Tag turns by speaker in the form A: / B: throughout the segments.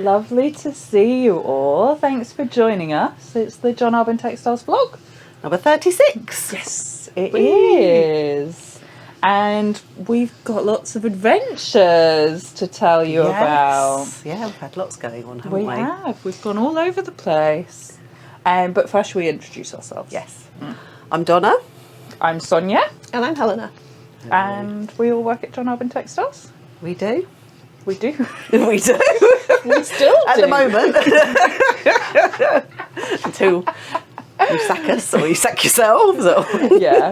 A: Lovely to see you all. Thanks for joining us. It's the John Arbon Textiles vlog.
B: Number 36.
A: Yes, it is. And we've got lots of adventures to tell you about.
B: Yeah, we've had lots going on, haven't we?
A: We have. We've gone all over the place. But first we introduce ourselves.
B: Yes. I'm Donna.
A: I'm Sonia.
C: And I'm Helena.
A: And we all work at John Arbon Textiles.
B: We do.
A: We do.
B: We do.
A: We still do.
B: At the moment. Until you sack us or you sack yourselves. Or...
A: Yeah.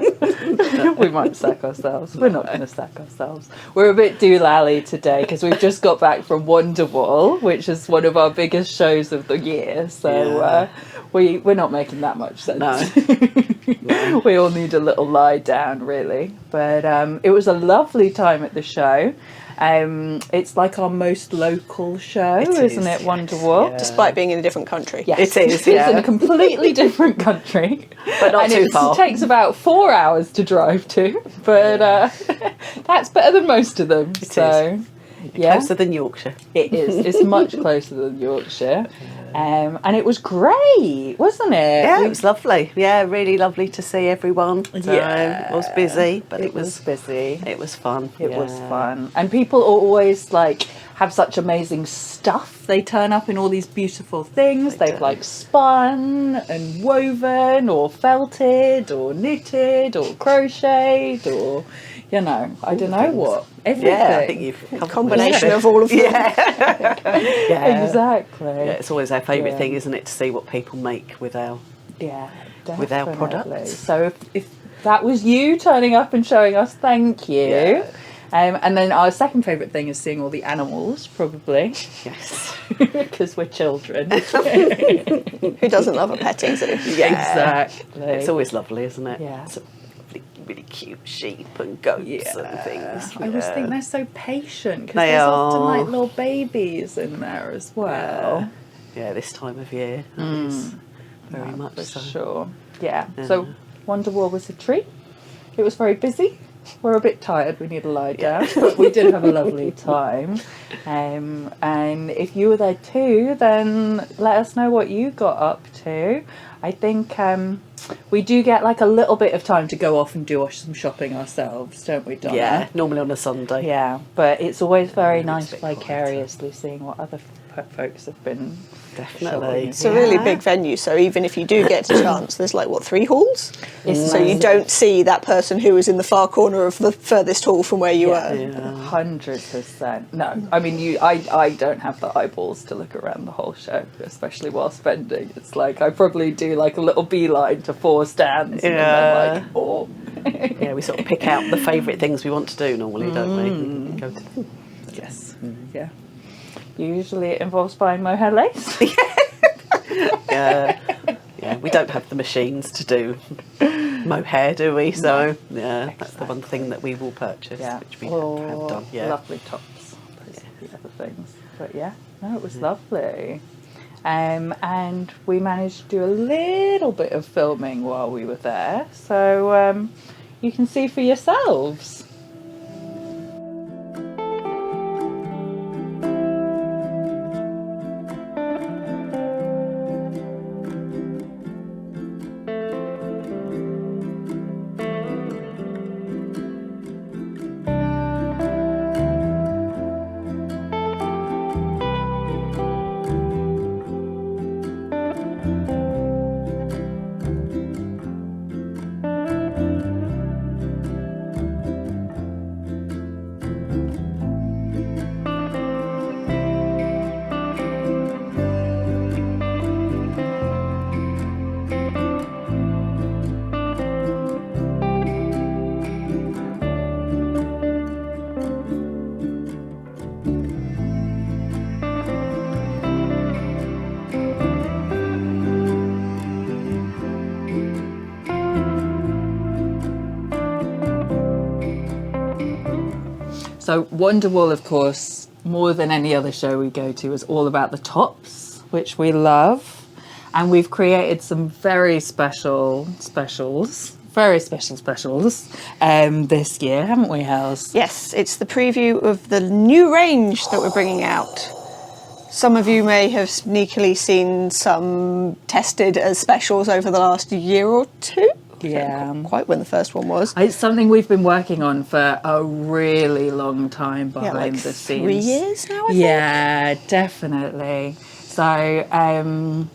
A: We might sack ourselves. We're not going to sack ourselves. We're a bit doolally today because we've just got back from Wonderwool, which is one of our biggest shows of the year. So we're not making that much sense.
B: No.
A: We all need a little lie down, really. But it was a lovely time at the show. It's like our most local show, isn't it, Wonderwool?
B: Yeah.
C: Despite being in a different country.
A: Yes,
B: It is,
A: It's in a completely different country.
B: But not too far.
A: It takes about 4 hours to drive to, but that's better than most of them.
B: It
A: so,
B: is.
A: yeah.
B: Closer than Yorkshire.
A: It is. It's much closer than Yorkshire. And it was great, wasn't it?
B: Yeah, it was lovely. Yeah, really lovely to see everyone. So
A: Yeah.
B: it was busy, but
A: It was busy.
B: It was fun.
A: It was fun. And people always have such amazing stuff. They turn up in all these beautiful things. They've spun and woven or felted or knitted or crocheted or, I don't know what. Everything.
B: Yeah, I think you've
C: A combination of all of them.
B: Yeah.
A: Exactly.
B: Yeah, it's always our favourite thing, isn't it, to see what people make with our
A: Definitely.
B: with our products.
A: So if that was you turning up and showing us, thank you.
B: Yeah.
A: And then our second favourite thing is seeing all the animals, probably.
B: Yes.
A: Because we're children.
C: Who doesn't love a petting zoo?
B: Yeah.
A: Exactly.
B: It's always lovely, isn't it?
A: Yeah.
B: It's really cute sheep and goats and things.
A: I always think they're so patient because
B: They
A: there's
B: are.
A: often little babies in there as well.
B: Yeah, this time of year. It's very much
A: For
B: so.
A: sure. Yeah. So Wonderwool was a treat. It was very busy. We're a bit tired. We need to lie down, but we did have a lovely time. And if you were there too, then let us know what you got up to. I think we do get a little bit of time to go off and do some shopping ourselves, don't we, Donna?
B: Yeah, normally on a Sunday.
A: Yeah, but it's always very nice
B: a bit quieter.
A: vicariously seeing what other folks have been.
B: Definitely.
C: It's a really big venue, so even if you do get a chance, there's 3 halls.
A: It's
C: So you
A: amazing.
C: don't see that person who is in the far corner of the furthest hall from where you were.
A: 100%. No, I mean I don't have the eyeballs to look around the whole show, especially while spending. It's I probably do a little beeline to 4 stands. And then oh.
B: Yeah, we sort of pick out the favourite things we want to do normally, don't we? And go to,
A: Yes. Yeah. Usually it involves buying mohair lace.
B: yeah, we don't have the machines to do mohair, do we? So that's the one thing that we will purchase, which we have done. Yeah,
A: Lovely tops. Those are the other things. But it was lovely. And we managed to do a little bit of filming while we were there, so you can see for yourselves. So Wonderwool, of course, more than any other show we go to, is all about the tops, which we love. And we've created some very special specials this year, haven't we, Hels?
C: Yes, it's the preview of the new range that we're bringing out. Some of you may have sneakily seen some tested as specials over the last year or two.
A: Yeah.
C: Not quite when the first one was.
A: It's something we've been working on for a really long time behind
C: like
A: the scenes.
C: 3 years now, I think.
A: Yeah, definitely. So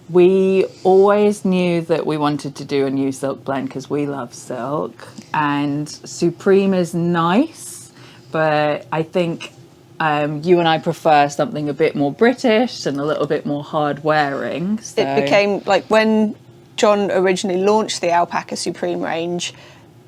A: we always knew that we wanted to do a new silk blend because we love silk, and Supreme is nice, but I think you and I prefer something a bit more British and a little bit more hard wearing. So.
C: It became like when John originally launched the Alpaca Supreme range,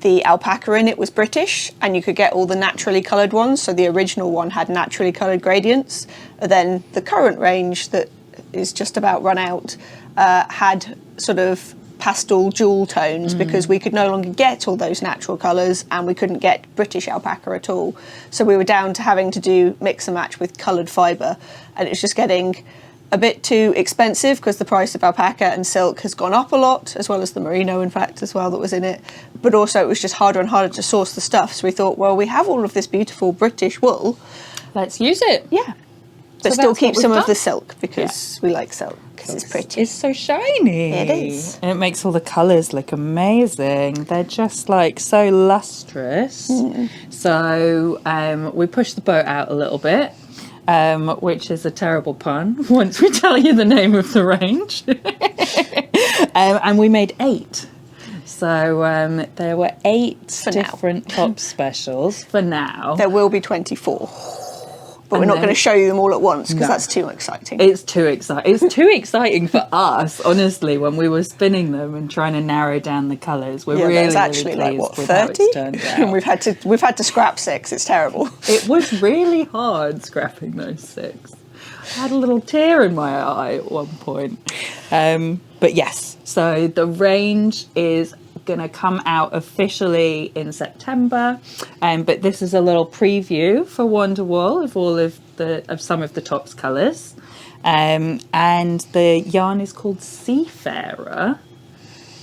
C: the alpaca in it was British, and you could get all the naturally coloured ones. So the original one had naturally coloured gradients. And then the current range that is just about run out had sort of pastel jewel tones because we could no longer get all those natural colours, and we couldn't get British alpaca at all. So we were down to having to do mix and match with coloured fibre, and it's just getting a bit too expensive because the price of alpaca and silk has gone up a lot, as well as the merino, in fact, as well, that was in it. But also it was just harder and harder to source the stuff. So we thought, well, we have all of this beautiful British wool.
A: Let's use it.
C: Yeah. But
A: So
C: still
A: that's
C: keep
A: what we've
C: some of
A: done.
C: the silk because we like silk because it's pretty.
A: It's so shiny.
C: It is.
A: And it makes all the colours look amazing. They're just like so lustrous. So we pushed the boat out a little bit, which is a terrible pun once we tell you the name of the range. And we made 8. So there were 8
C: For now.
A: different top specials for now.
C: There will be 24. But we're
A: And
C: not
A: then-
C: going to show you them all at once because
A: No.
C: that's too exciting.
A: It's too exciting. It's too exciting for us, honestly, when we were spinning them and trying to narrow down the colours. We're
C: yeah,
A: really,
C: there's actually
A: really
C: like what,
A: pleased with how
C: 30?
A: it's turned out.
C: And we've had to scrap 6. It's terrible.
A: It was really hard scrapping those 6. I had a little tear in my eye at one point. But yes, so the range is going to come out officially in September, but this is a little preview for Wonderwool of all of some of the tops colours, and the yarn is called Seafarer,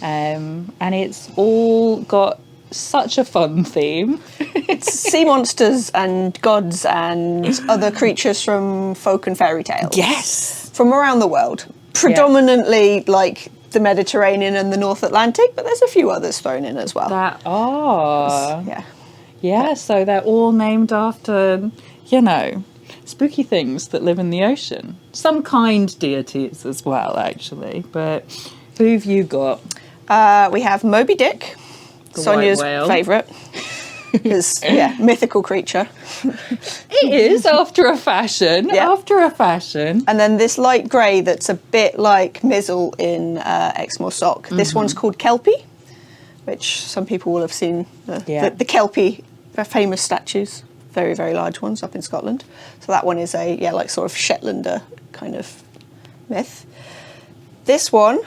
A: and it's all got such a fun theme.
C: It's sea monsters and gods and other creatures from folk and fairy tales.
A: Yes.
C: From around the world. Predominantly like the Mediterranean and the North Atlantic, but there's a few others thrown in as well.
A: Yeah, so they're all named after, spooky things that live in the ocean. Some kind deities as well, actually. But who've you got?
C: We have Moby Dick,
A: The
C: Sonia's
A: white whale.
C: favourite. Because, mythical creature.
A: It is, after a fashion.
C: Yeah.
A: After a fashion.
C: And then this light grey that's a bit like Mizzle in Exmoor Sock. This one's called Kelpie, which some people will have seen. The Kelpie, they're famous statues, very, very large ones up in Scotland. So that one is sort of Shetlander kind of myth. This one,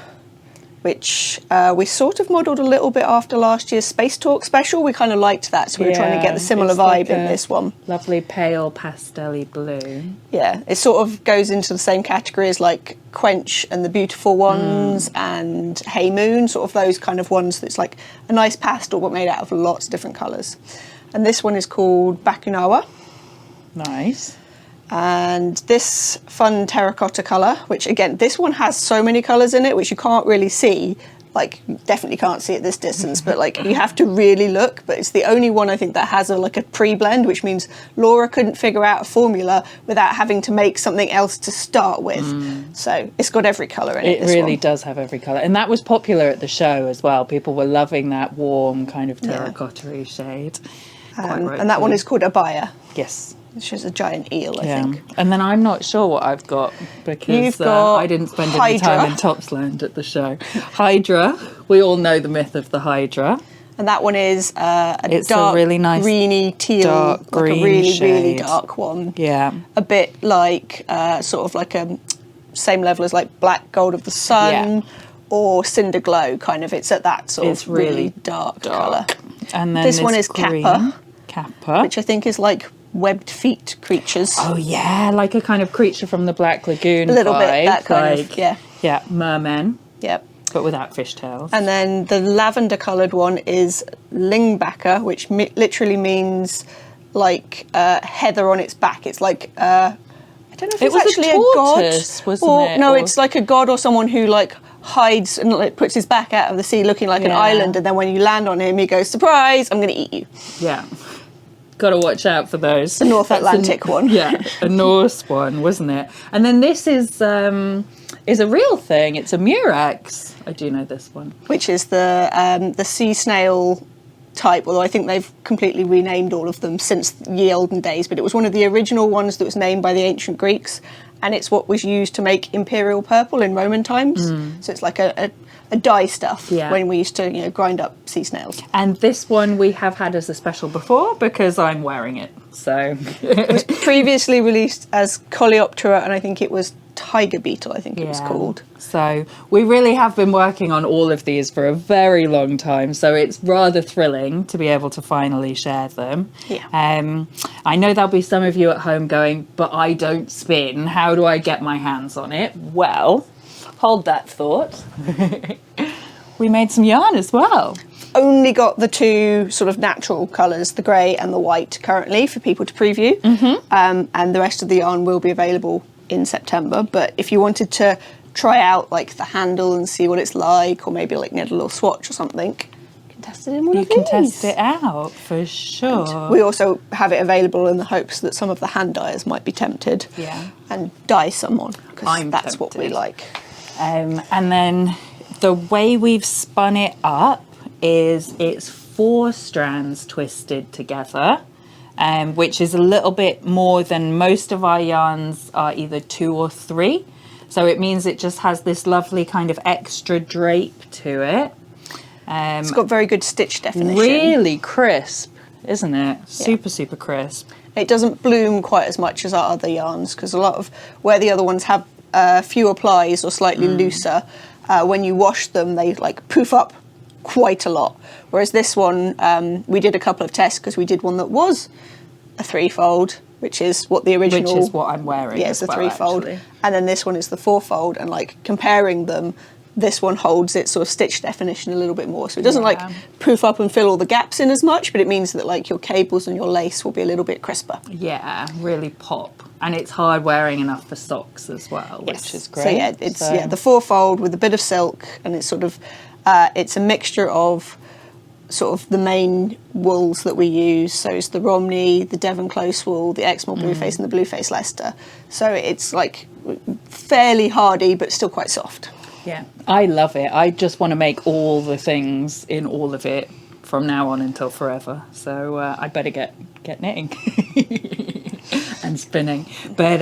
C: which we sort of modelled a little bit after last year's Space Talk special. We kind of liked that, so we were trying to get the similar
A: it's
C: vibe
A: like
C: in
A: a
C: this one.
A: Lovely pale pastel-y blue.
C: Yeah, it sort of goes into the same category as like Quench and the Beautiful Ones and Hey Moon, sort of those kind of ones that's like a nice pastel but made out of lots of different colours. And this one is called Bakunawa.
A: Nice.
C: And this fun terracotta colour, which again, this one has so many colours in it, which you can't really see. Like, you definitely can't see at this distance, but like you have to really look. But it's the only one I think that has a pre-blend, which means Laura couldn't figure out a formula without having to make something else to start with. So it's got every colour in it.
A: It really does have every colour. And that was popular at the show as well. People were loving that warm kind of terracotta-y shade.
C: And that one is called Abaya,
A: Yes.
C: which is a giant eel, I think.
A: And then I'm not sure what I've got because
C: You've got
A: I didn't spend any time
C: Hydra.
A: in Topsland at the show. Hydra. We all know the myth of the Hydra.
C: And that one is
A: It's
C: dark,
A: a really nice
C: greeny teal,
A: dark
C: like
A: green
C: a really, really
A: shade.
C: dark one.
A: Yeah.
C: A bit like sort of like a same level as like Black Gold of the Sun or Cinder Glow kind of. It's at that sort
A: It's
C: of really
A: really
C: dark colour.
A: And then
C: This one is
A: green.
C: Kappa, which I think is like webbed feet creatures.
A: Oh yeah, like a kind of creature from the Black Lagoon.
C: A little bit,
A: vibe,
C: that kind
A: like,
C: of, yeah.
A: Yeah, mermen,
C: Yep.
A: but without fishtails.
C: And then the lavender coloured one is Lingbaka, which literally means like heather on its back. It's like I don't know if
A: It
C: it's
A: was a
C: actually
A: tortoise,
C: a god.
A: wasn't
C: or,
A: it?
C: No,
A: Or-
C: it's like a god or someone who like hides and like, puts his back out of the sea looking like an
A: Yeah.
C: island, and then when you land on him, he goes, "Surprise! I'm going to eat you."
A: Yeah. Got to watch out for those.
C: The North
A: That's
C: Atlantic one.
A: Yeah, a Norse one, wasn't it? And then this is a real thing. It's a murex. I do know this one.
C: Which is the sea snail type, although I think they've completely renamed all of them since ye olden days, but it was one of the original ones that was named by the ancient Greeks, and it's what was used to make imperial purple in Roman times. So it's like a dye stuff when we used to grind up sea snails.
A: And this one we have had as a special before because I'm wearing it. So
C: It was previously released as Coleoptera, and I think it was tiger beetle, I think it was called.
A: So we really have been working on all of these for a very long time. So it's rather thrilling to be able to finally share them.
C: Yeah.
A: I know there'll be some of you at home going, but I don't spin. How do I get my hands on it? Well, hold that thought. We made some yarn as well.
C: Only got the two sort of natural colours, the grey and the white, currently for people to preview. And the rest of the yarn will be available in September. But if you wanted to try out like the handle and see what it's like, or maybe like knit a little swatch or something, you can test it in one of these.
A: You can test it out for sure.
C: And we also have it available in the hopes that some of the hand dyers might be tempted and dye someone, because that's what we like.
A: And then the way we've spun it up is it's 4 strands twisted together, which is a little bit more than most of our yarns are either 2 or 3. So it means it just has this lovely kind of extra drape to it.
C: It's got very good stitch definition.
A: Really crisp, isn't it? Super, super crisp.
C: It doesn't bloom quite as much as our other yarns, because a lot of where the other ones have fewer plies or slightly looser, when you wash them, they like poof up quite a lot. Whereas this one, we did a couple of tests because we did one that was a 3-fold, which is what the original...
A: Which is what I'm wearing.
C: Yeah, it's the 3-fold. And then this one is the 4-fold, and like comparing them, this one holds its sort of stitch definition a little bit more. So it doesn't like poof up and fill all the gaps in as much, but it means that like your cables and your lace will be a little bit crisper.
A: Yeah, really pop. And it's hard wearing enough for socks as well, which is great.
C: So yeah, it's the 4-fold with a bit of silk, and it's sort of it's a mixture of sort of the main wools that we use. So it's the Romney, the Devon Close wool, the Exmoor Blueface, and the Blueface Leicester. So it's like fairly hardy, but still quite soft.
A: Yeah, I love it. I just want to make all the things in all of it from now on until forever. So I better get knitting and spinning. But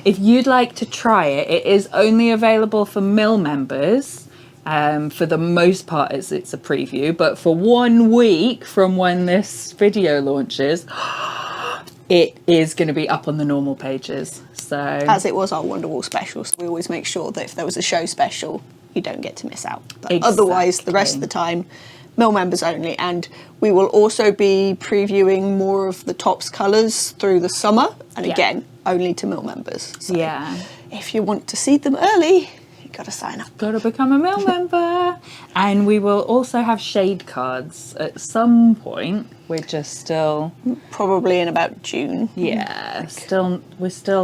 A: if you'd like to try it, it is only available for mill members. For the most part, it's a preview. But for 1 week from when this video launches, it is going to be up on the normal pages. So
C: as it was our Wonderwool special, so we always make sure that if there was a show special, you don't get to miss out. But otherwise, the rest of the time, mill members only. And we will also be previewing more of the tops colours through the summer, and again, only to mill members. So if you want to see them early, you've got to sign up.
A: Got to become a mill member. And we will also have shade cards at some point. We're just still...
C: Probably in about June.
A: Yeah, there's still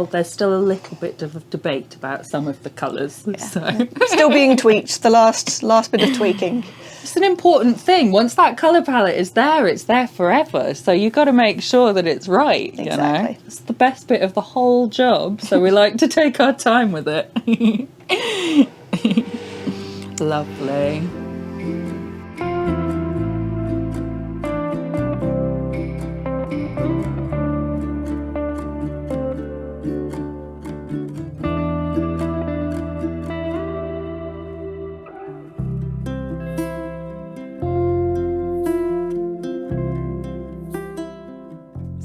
A: a little bit of debate about some of the colours.
C: Yeah.
A: So.
C: Still being tweaked, the last bit of tweaking.
A: It's an important thing. Once that colour palette is there, it's there forever. So you've got to make sure that it's right, you know? It's the best bit of the whole job, so we like to take our time with it. Lovely.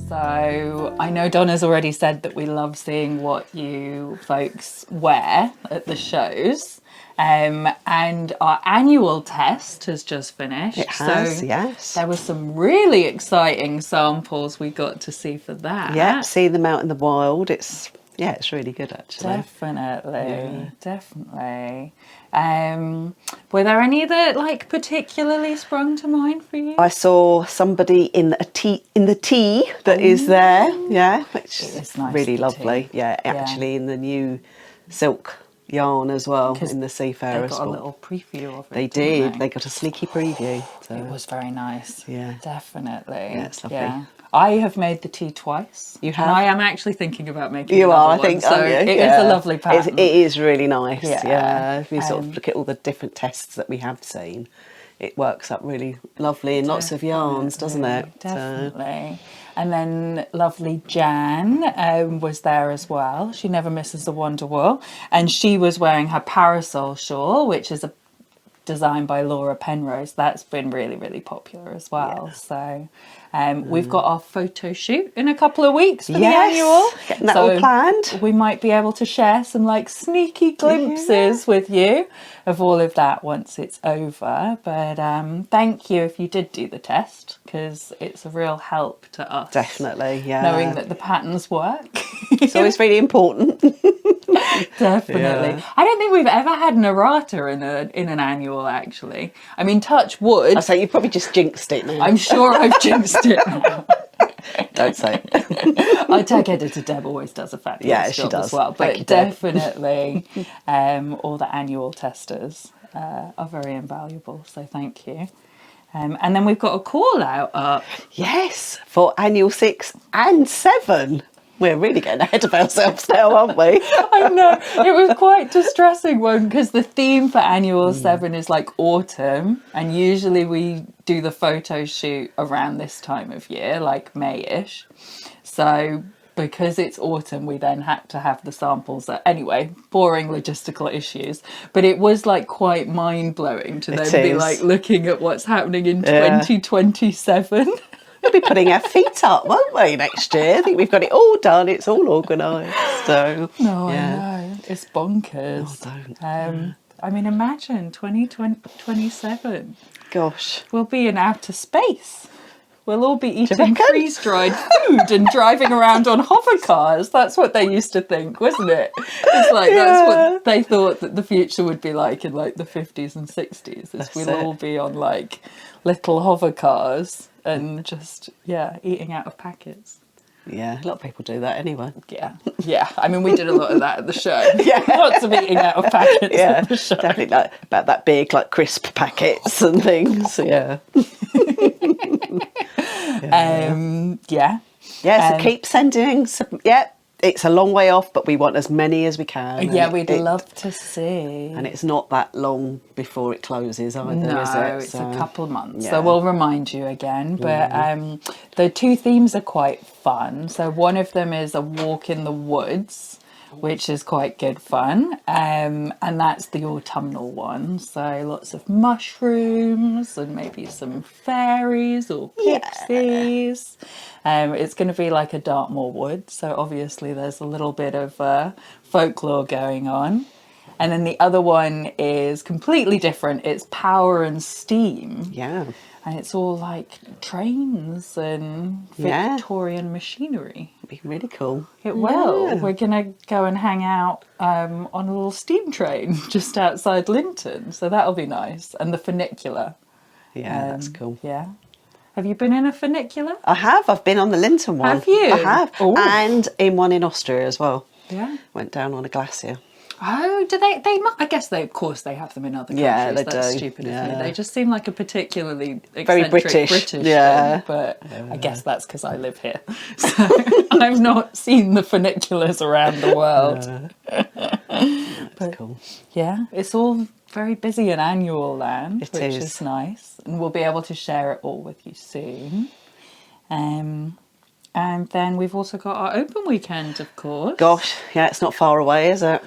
A: So I know Donna's already said that we love seeing what you folks wear at the shows. And our annual test has just finished.
B: It has,
A: so
B: yes.
A: There were some really exciting samples we got to see for that.
B: Yeah, see them out in the wild. It's Yeah, it's really good actually.
A: Definitely. Were there any that like particularly sprung to mind for you?
B: I saw somebody in the tea that is there, which is
A: nice,
B: really
A: the
B: lovely.
A: tea.
B: Yeah, actually in the new silk yarn as well in the Seafarer.
A: They got a little preview of it.
B: They did. They got a sneaky preview. So.
A: It was very nice.
B: Yeah,
A: definitely.
B: Yeah, it's lovely.
A: Yeah. I have made the tea twice.
B: You have?
A: And I am actually thinking about making
B: You
A: another
B: are, I
A: one,
B: think,
A: so
B: aren't you?
A: it is a lovely pattern.
B: It is really nice.
A: Yeah.
B: Yeah. If you sort of look at all the different tests that we have seen, it works up really lovely in lots of yarns, doesn't it?
A: Definitely. And then lovely Jan was there as well. She never misses the Wonderwool. And she was wearing her parasol shawl, which is a design by Laura Penrose. That's been really, really popular as well. Yeah. So we've got our photo shoot in a couple of weeks for the annual.
B: Getting that all planned.
A: We might be able to share some like sneaky glimpses with you of all of that once it's over. But thank you if you did do the test, because it's a real help to us.
B: Definitely,
A: knowing that the patterns work.
B: It's always really important.
A: Definitely. Yeah. I don't think we've ever had an errata in an annual, actually. I mean, touch wood.
B: I say you probably just jinxed it now.
A: I'm sure I've jinxed it now.
B: Don't say it.
A: Our tech editor Deb always does a fabulous job as well. But definitely all the annual testers are very invaluable. So thank you. And then we've got a call out up.
B: Yes, for annual 6 and 7. We're really getting ahead of ourselves now, aren't we?
A: I know. It was quite distressing one, because the theme for annual 7 is like autumn, and usually we do the photo shoot around this time of year, like May-ish. So because it's autumn, we then had to have the samples. Anyway, boring logistical issues. But it was like quite mind-blowing to then be like looking at what's happening in 2027.
B: We'll be putting our feet up, won't we, next year? I think we've got it all done. It's all organised. So
A: no, I know. It's bonkers.
B: Oh, don't.
A: I mean, imagine 2027.
B: Gosh.
A: We'll be in outer space. We'll all be eating freeze-dried food and driving around on hover cars. That's what they used to think, wasn't it? It's like that's what they thought that the future would be like in like the 50s and 60s. Is we'll all be on like little hover cars and just eating out of packets.
B: Yeah, a lot of people do that anyway.
A: Yeah. I mean, we did a lot of that at the show. Lots of eating out of packets at the show.
B: Definitely like about that big like crisp packets and things. Yeah. So keep sending. It's a long way off, but we want as many as we can.
A: Yeah, we'd love to see.
B: And it's not that long before it closes either, is it?
A: No, it's a couple of months. So we'll remind you again. But the two themes are quite fun. So one of them is a walk in the woods, which is quite good fun. And that's the autumnal one. So lots of mushrooms and maybe some fairies or pixies. It's going to be like a Dartmoor wood. So obviously there's a little bit of folklore going on. And then the other one is completely different. It's power and steam.
B: Yeah.
A: And it's all like trains and Victorian machinery.
B: It'd be really cool.
A: It will. Yeah. We're going to go and hang out on a little steam train just outside Linton. So that'll be nice. And the funicular.
B: Yeah, that's cool.
A: Yeah. Have you been in a funicular?
B: I have. I've been on the Linton one.
A: Have you?
B: I have.
A: Ooh.
B: And in one in Austria as well.
A: Yeah.
B: Went down on a glacier.
A: Oh, do they? I guess they, of course, they have them in other countries.
B: Yeah, they
A: That's
B: do.
A: stupid of me. They just seem like a particularly
B: very British
A: thing, but I guess that's because I live here. So I've not seen the funiculars around the world.
B: That's cool.
A: Yeah, it's all very busy in annual land, which
B: is.
A: is nice, and we'll be able to share it all with you soon. And then we've also got our open weekend, of course.
B: Gosh, yeah, it's not far away, is it?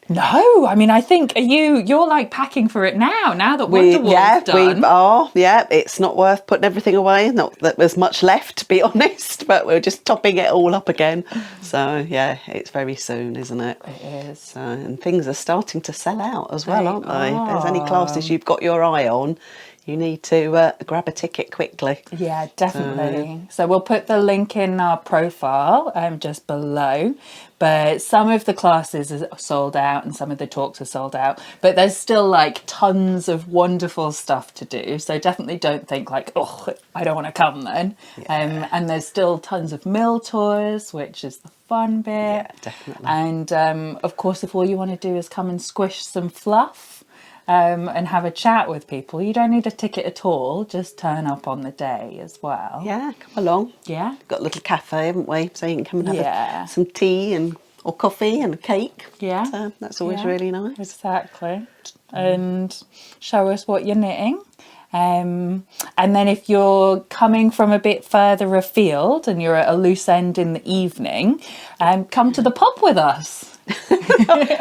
A: No, I mean, I think you're like packing for it now that Wonderwool's done.
B: We are. Yeah, it's not worth putting everything away. Not that there's much left, to be honest, but we're just topping it all up again. So yeah, it's very soon, isn't it?
A: It is.
B: So, and things are starting to sell out as well, aren't they? If there's any classes you've got your eye on, you need to grab a ticket quickly.
A: Yeah, definitely. So we'll put the link in our profile just below. But some of the classes are sold out and some of the talks are sold out. But there's still like tons of wonderful stuff to do. So definitely don't think like, oh, I don't want to come then.
B: Yeah.
A: And there's still tons of mill tours, which is the fun bit.
B: Yeah, definitely.
A: And of course, if all you want to do is come and squish some fluff, and have a chat with people, you don't need a ticket at all. Just turn up on the day as well.
B: Yeah, come along.
A: Yeah.
B: We've got a little cafe, haven't we? So you can come and have some tea or coffee and a cake.
A: Yeah.
B: So that's always really nice.
A: Exactly. And show us what you're knitting. And then if you're coming from a bit further afield and you're at a loose end in the evening, come to the pub with us.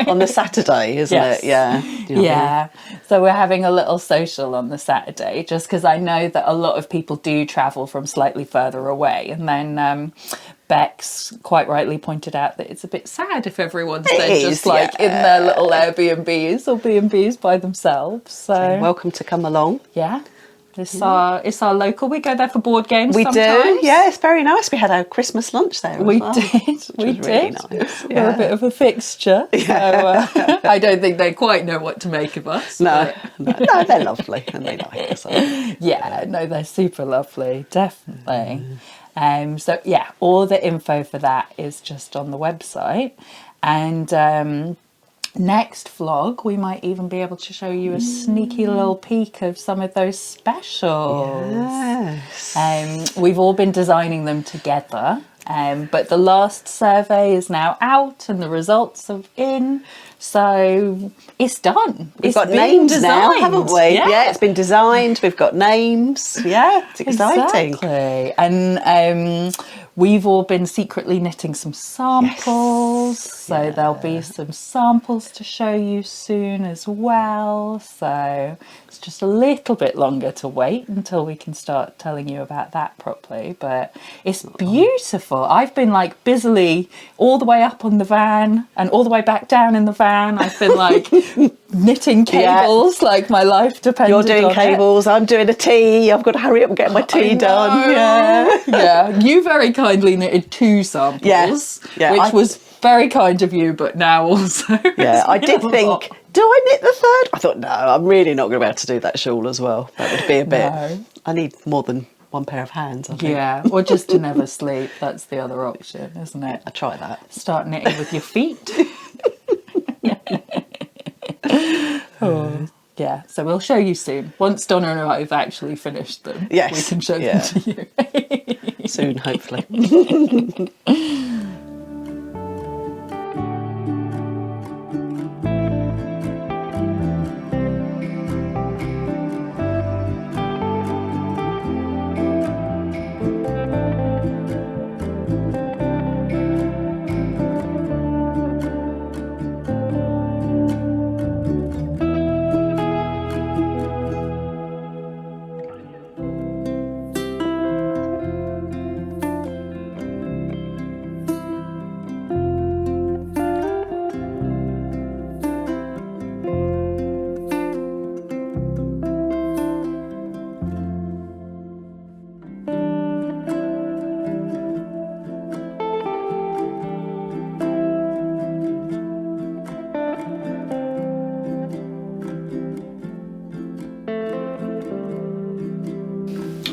B: On the Saturday, isn't it? Yeah.
A: Yeah. So we're having a little social on the Saturday, just because I know that a lot of people do travel from slightly further away. And then Bex quite rightly pointed out that it's a bit sad if everyone's in their little Airbnbs or B&Bs by themselves. So
B: welcome to come along.
A: Yeah. It's our local. We go there for board games.
B: We
A: sometimes.
B: do, yeah. It's very nice. We had our Christmas lunch there.
A: We
B: did.
A: We
B: did.
A: Really nice. We're a bit of a fixture. Yeah. So I don't think they quite know what to make of us.
B: No, they're lovely and they like us.
A: Yeah, no, they're super lovely, definitely. So yeah, all the info for that is just on the website, and. Next vlog, we might even be able to show you a sneaky little peek of some of those specials.
B: Yes.
A: We've all been designing them together, but the last survey is now out and the results are in. So it's done.
B: We've got names now, haven't we? Yeah, it's been designed. We've got names. Yeah, it's exciting.
A: Exactly. And we've all been secretly knitting some samples. Yes. So there'll be some samples to show you soon as well. So it's just a little bit longer to wait until we can start telling you about that properly. But it's beautiful. I've been like busily all the way up on the van and all the way back down in the van. I've been like knitting cables, like my life depended on it. You're doing
B: cables, I'm doing a tea. I've got to hurry up and get my tea done.
A: Yeah. You very kindly knitted 2 samples, which was very kind of you, but now also.
B: Yeah, I did think, do I knit the 3rd? I thought, no, I'm really not going to be able to do that shawl as well. That would be a bit. No. I need more than one pair of hands, I think.
A: Yeah, or just to never sleep. That's the other option, isn't it?
B: I try that.
A: Start knitting with your feet. Yeah, so we'll show you soon. Once Donna and I have actually finished them, we can show them to you.
B: Soon, hopefully.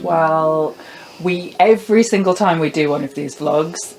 A: Well, every single time we do one of these vlogs,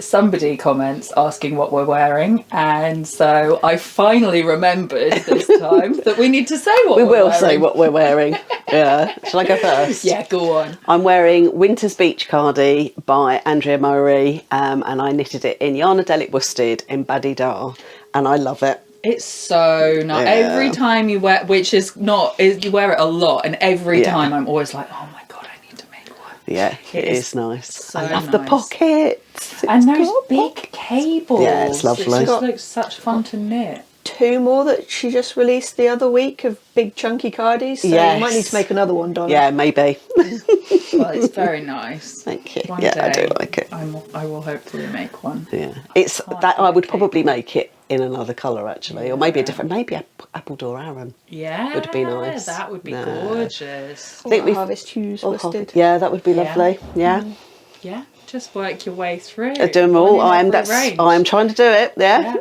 A: somebody comments asking what we're wearing, and so I finally remembered this time that we need to say what we're wearing.
B: We will say what we're wearing. Yeah. Shall I go first?
A: Yeah, go on.
B: I'm wearing Winter's Beach Cardi by Andrea Murray, and I knitted it in Yarn Adelic worsted in Badidar, and I love it.
A: It's so nice. Yeah. Every time you wear, you wear it a lot, and every time I'm always like, oh my god, I need to make one.
B: Yeah, it is nice.
A: So
B: I love the pockets.
A: And those big cables.
B: Yeah, it's lovely.
A: It just looks such fun to knit.
C: 2 more that she just released the other week of big chunky cardies. So you might need to make another one, Donna.
B: Yeah, maybe.
A: Well, it's very nice.
B: Thank you.
A: One
B: Yeah,
A: day
B: I do like it.
A: I will hopefully make one.
B: Yeah, it's that I would probably make it in another colour actually, or maybe a different, maybe Appledore Aran.
A: Yeah,
B: would be nice.
A: That would be gorgeous.
C: I think we Harvest Hues listed.
B: Yeah, that would be lovely. Yeah,
A: Yeah, just work your way through.
B: I do them all. I am trying to do it. Yeah.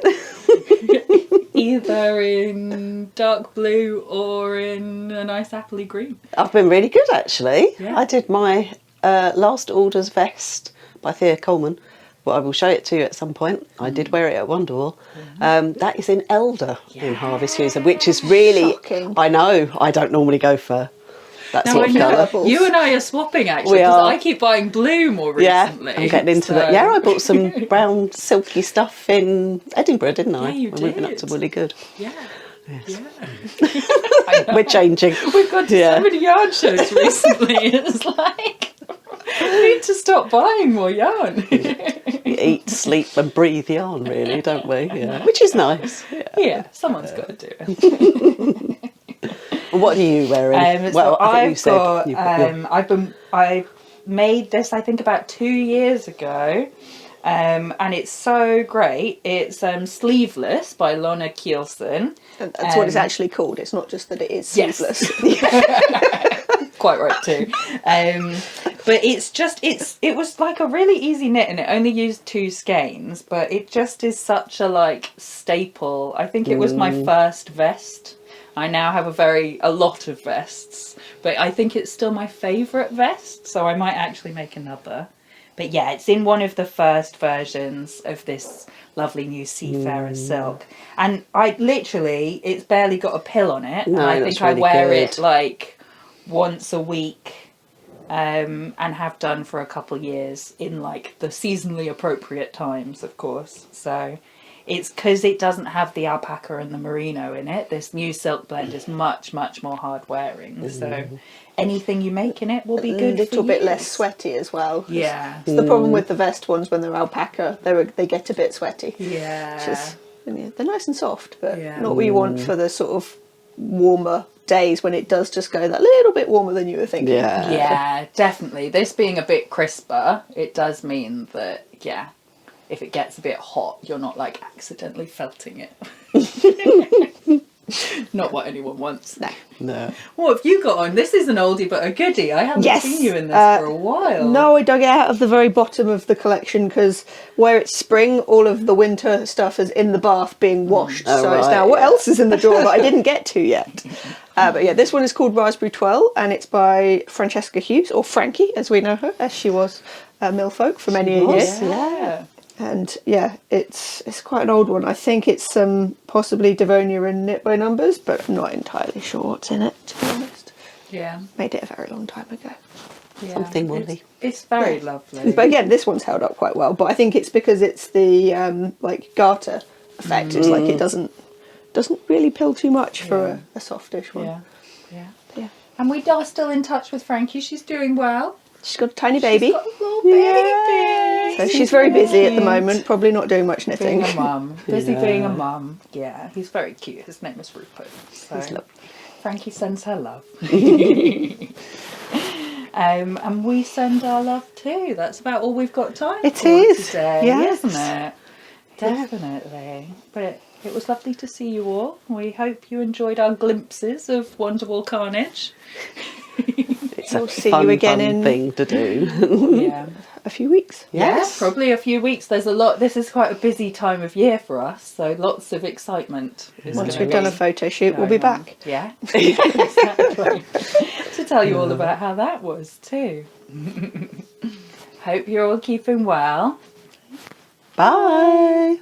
A: Either in dark blue or in a nice appley green.
B: I've been really good actually.
A: Yeah.
B: I did my last orders vest by Thea Coleman. Well, I will show it to you at some point. I did wear it at Wonderwool. That is in Elder in Harvest Hues, which is really
C: shocking.
B: I know. I don't normally go for that sort of colour.
A: You and I are swapping actually, because I keep buying blue more recently.
B: Yeah, I'm getting into that. Yeah, I bought some brown silky stuff in Edinburgh, didn't I?
A: Yeah, you did.
B: We've been up to Woolly Good.
A: Yeah.
B: Yes.
A: Yeah.
B: We're changing.
A: We've gone to so many yarn shows recently. It's like, we need to stop buying more yarn.
B: We eat, sleep and breathe yarn, really, don't we? Yeah. Which is nice.
A: Yeah, someone's got to do it.
B: What are you wearing?
A: Well,
B: I think you said
A: I made this I think about 2 years ago, and it's so great. It's sleeveless by Lorna Kielsen.
C: That's what it's actually called. It's not just that it is sleeveless.
A: Quite right too. But it was like a really easy knit, and it only used 2 skeins, but it just is such a staple. I think it was my first vest. I now have a lot of vests, but I think it's still my favourite vest, so I might actually make another. But yeah, it's in one of the first versions of this lovely new Seafarer silk. And it's barely got a pill on it.
B: No,
A: and I
B: that's
A: think I
B: really
A: wear
B: good.
A: it once a week, and have done for a couple years in the seasonally appropriate times, of course. So it's because it doesn't have the alpaca and the merino in it. This new silk blend is much, much more hard wearing. So anything you make in it will be good.
C: A little bit less sweaty as well.
A: Yeah.
C: It's the problem with the vest ones when they're alpaca. They get a bit sweaty.
A: Yeah.
C: They're nice and soft, but not what you want for the sort of warmer days when it does just go that little bit warmer than you were thinking.
A: Yeah, definitely. This being a bit crisper, it does mean that, if it gets a bit hot, you're not accidentally felting it. Not what anyone wants.
B: No.
A: What have you got on? This is an oldie but a goodie. I haven't seen you in this for a while.
C: No, I dug it out of the very bottom of the collection because where it's spring, all of the winter stuff is in the bath being washed. It's now what else is in the drawer that I didn't get to yet. But yeah, this one is called Raspberry Twirl, and it's by Francesca Hughes, or Frankie as we know her, as she was Millfolk for many years.
A: Yeah.
C: And yeah, it's quite an old one. I think it's possibly Devonia and Knit by Numbers, but I'm not entirely sure what's in it, to be honest.
A: Yeah.
C: Made it a very long time ago.
A: Yeah.
B: Something woolly.
A: It's very lovely.
C: But again, this one's held up quite well. But I think it's because it's the garter effect. It's it doesn't really pill too much for a softish one.
A: Yeah. And we are still in touch with Frankie. She's doing well.
C: She's got a tiny baby.
A: She's got a little baby.
C: So she's very busy at the moment, probably not doing much knitting.
A: Being a mum. Busy being a mum. Yeah, he's very cute. His name is Rupert. So
B: He's lovely.
A: Frankie sends her love. And we send our love too. That's about all we've got time
C: It
A: for
C: is,
A: today,
C: yes.
A: isn't it? Definitely. But it was lovely to see you all. We hope you enjoyed our glimpses of Wonderwool carnage.
B: It's
C: We'll
B: a
C: see
B: fun,
C: you again
B: fun
C: in
B: thing to do.
A: Yeah.
C: a few weeks.
A: Yes, probably a few weeks. There's a lot. This is quite a busy time of year for us, so lots of excitement.
C: Once we've done a photo shoot, we'll be back.
A: Yeah, exactly. To tell you all about how that was too. Hope you're all keeping well.
B: Bye.